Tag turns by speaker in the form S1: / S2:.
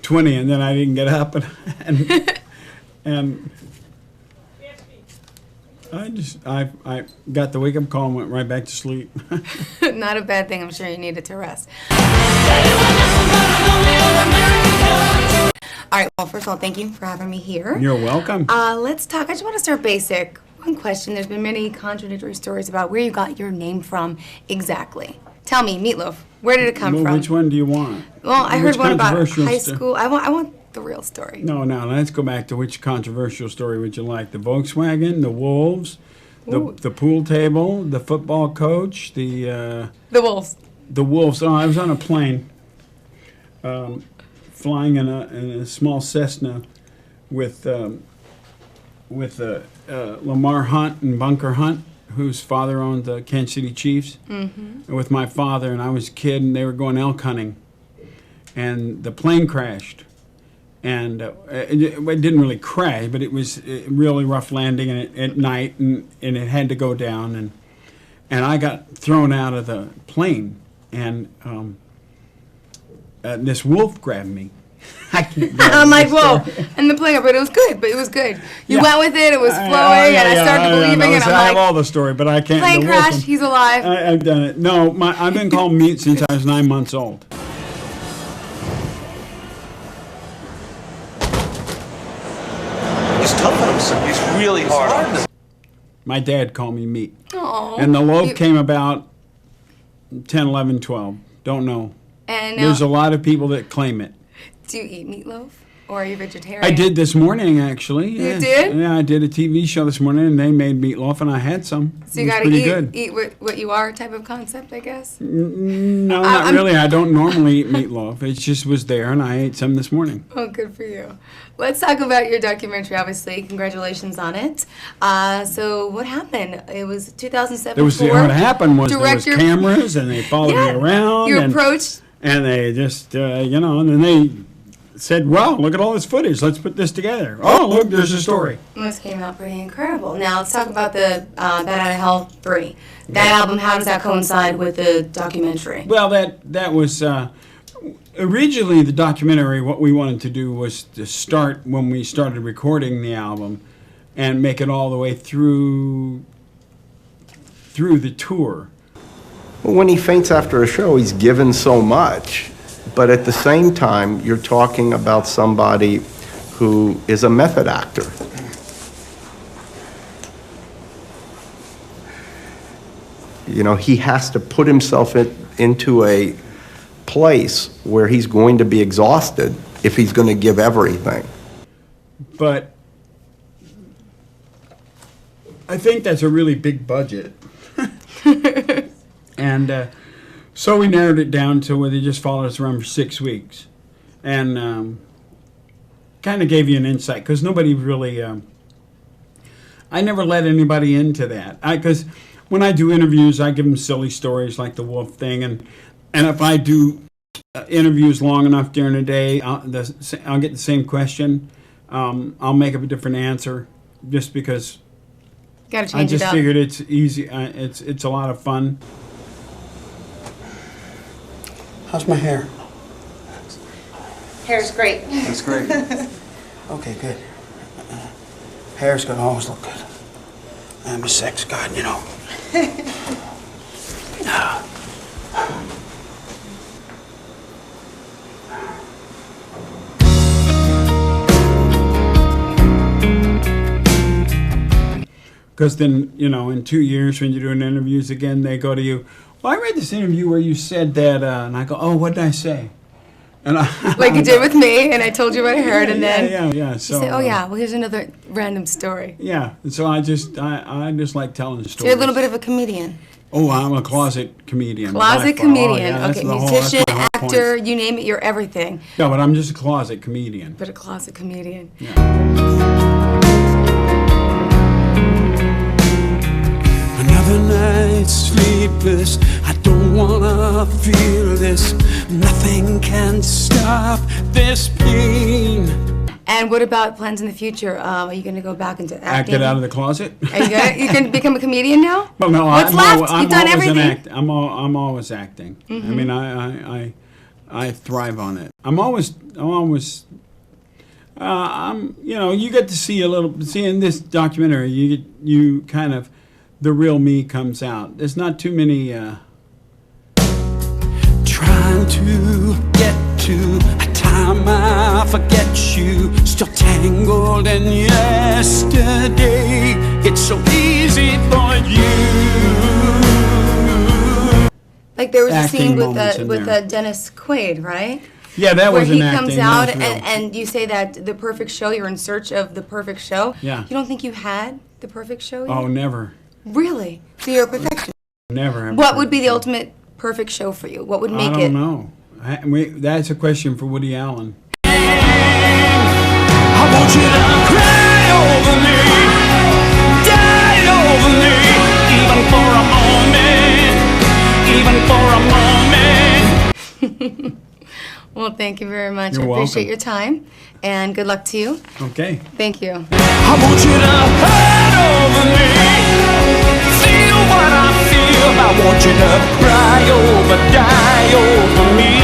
S1: 20, and then I didn't get up, and I got the wake-up call and went right back to sleep.
S2: Not a bad thing. I'm sure you needed to rest. All right. Well, first of all, thank you for having me here.
S1: You're welcome.
S2: Let's talk. I just want to start basic. One question. There's been many contradictory stories about where you got your name from exactly. Tell me, Meat Loaf, where did it come from?
S1: Which one do you want?
S2: Well, I heard one about high school. I want the real story.
S1: No, let's go back to which controversial story would you like? The Volkswagen, the Wolves, the pool table, the football coach, the
S2: Wolves.
S1: The Wolves. Oh, I was on a plane, flying in a small Cessna with Lamar Hunt and Bunker Hunt, whose father owned the Kansas City Chiefs, and with my father, and I was a kid, and they were going elk hunting, and the plane crashed. And it didn't really crash, but it was a really rough landing at night, and it had to go down. And I got thrown out of the plane, and this wolf grabbed me.
S2: I'm like, whoa. And the plane, but it was good. You went with it, it was flowing, and I started believing, and I'm
S1: I
S2: like,
S1: have all the story, but I can't.
S2: Plane crash, he's alive.
S1: I've done it. No, I've been called Meat since I was 9 months old.
S3: He's really hard.
S1: My dad called me Meat.
S2: Aww.
S1: And the loaf came about 10, 11, 12. Don't know.
S2: And
S1: there's a lot of people that claim it.
S2: Do you eat meatloaf? Or are you vegetarian?
S1: I did this morning, actually.
S2: You did?
S1: Yeah, I did a TV show this morning, and they made meatloaf, and I had some.
S2: So you got to eat what you are type of concept, I guess?
S1: No, not really. I don't normally eat meatloaf. It just was there, and I ate some this morning.
S2: Oh, good for you. Let's talk about your documentary, obviously. Congratulations on it. So what happened? It was 2007.
S1: What happened was there was cameras, and they followed me around.
S2: You approached.
S1: And they just, and then they said, wow, look at all this footage. Let's put this together. Oh, look, there's a story.
S2: This came out pretty incredible. Now, let's talk about the Bad Out of Hell 3. That album, how does that coincide with the documentary?
S1: Well, that was, originally the documentary, what we wanted to do was to start when we started recording the album and make it all the way through the tour.
S4: Well, when he faints after a show, he's given so much. But at the same time, you're talking about somebody who is a method actor. You know, he has to put himself into a place where he's going to be exhausted if he's going to give everything.
S1: But I think that's a really big budget. And so we narrowed it down to where they just followed us around for 6 weeks. And kind of gave you an insight, because nobody really... I never let anybody into that. Because when I do interviews, I give them silly stories like the wolf thing. And if I do interviews long enough during the day, I'll get the same question. I'll make up a different answer just because I just figured it's easy. It's a lot of fun.
S5: How's my hair?
S2: Hair's great.
S3: That's great.
S5: Okay, good. Hair's gonna always look good. I'm a sex god, you know.
S1: Because then, in 2 years when you're doing interviews again, they go to you, well, I read this interview where you said that, and I go, oh, what did I say? And
S2: like you did with me, and I told you what I heard, and then
S1: yeah. So,
S2: you say, oh yeah, well here's another random story.
S1: Yeah, and so I just like telling stories.
S2: So you're a little bit of a comedian.
S1: Oh, I'm a closet comedian.
S2: Closet comedian.
S1: Oh, yeah,
S2: okay, musician, actor, you name it, you're everything.
S1: Yeah, but I'm just a closet comedian.
S2: But a closet comedian.
S1: Yeah.
S6: Another night sleepless, I don't wanna feel this. Nothing can stop this pain.
S2: And what about plans in the future? Are you going to go back into acting?
S1: Acted out of the closet?
S2: Are you going to become a comedian now?
S1: Well, no,
S2: What's left? You've done everything.
S1: I'm always acting. Mm-hmm. I mean, I thrive on it. I'm always, you know, you get to see in this documentary, you kind of, the real me comes out. There's not too many,
S6: Trying to get to a time I forget you, still tangled in yesterday. It's so easy for you.
S2: Like there was a
S1: Acting
S2: scene
S1: moments in
S2: with
S1: there.
S2: Dennis Quaid, right?
S1: yeah, that
S2: Where
S1: was
S2: he
S1: an acting.
S2: comes
S1: that
S2: out
S1: was real.
S2: and you say that the perfect show, you're in search of the perfect show.
S1: Yeah.
S2: You don't think you had the perfect show yet?
S1: Oh, never.
S2: Really? So you're a perfectionist.
S1: Never. have
S2: What
S1: a
S2: would be the
S1: perfect
S2: ultimate perfect show for you? What would
S1: show.
S2: make
S1: I
S2: it?
S1: don't know. That's a question for Woody Allen.
S6: I want you to cry over me, die over me, even for a moment, even for a moment.
S2: Well, thank you very much.
S1: You're
S2: I appreciate
S1: welcome.
S2: your time, and good luck to you.
S1: Okay.
S2: Thank you.
S6: I want you to hurt over me, feel what I feel. I want you to cry over, die over me.